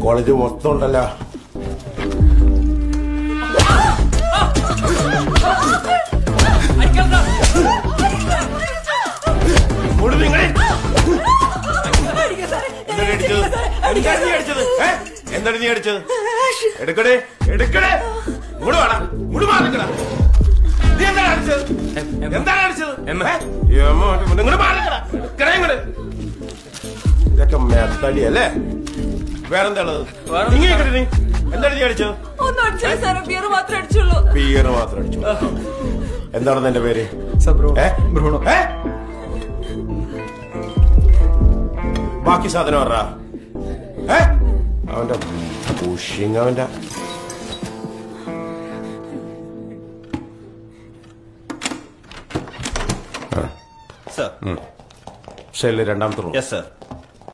College മൊത്തം ഉണ്ടല്ലോ. എന്താണ് നീ അടിച്ചത്? എടുക്കടേ എടുക്കടേ, ഇങ്ങോട്ട് വേണം, ഇങ്ങോട്ട് മാറിക്കട. നീ എന്താണ് അടിച്ചത്? എന്താണ് അടിച്ചത്? ഇങ്ങോട്ട് മാറിക്കട, എടുക്കടേ ഇങ്ങോട്ട്. ഇതൊക്കെ മെത്തടി അല്ലേ? വേറെന്താണത്? നീ എന്താണ് നീ അടിച്ചത്? ബിയർ മാത്രം അടിച്ചു. എന്താണ് നിന്റെ പേര്? ബാക്കി സാധനം പറ. അവന്റെ പുഷിങ്, അവന്റെ ഷെല്ല് രണ്ടാമത്തെ റൂം. Yes sir.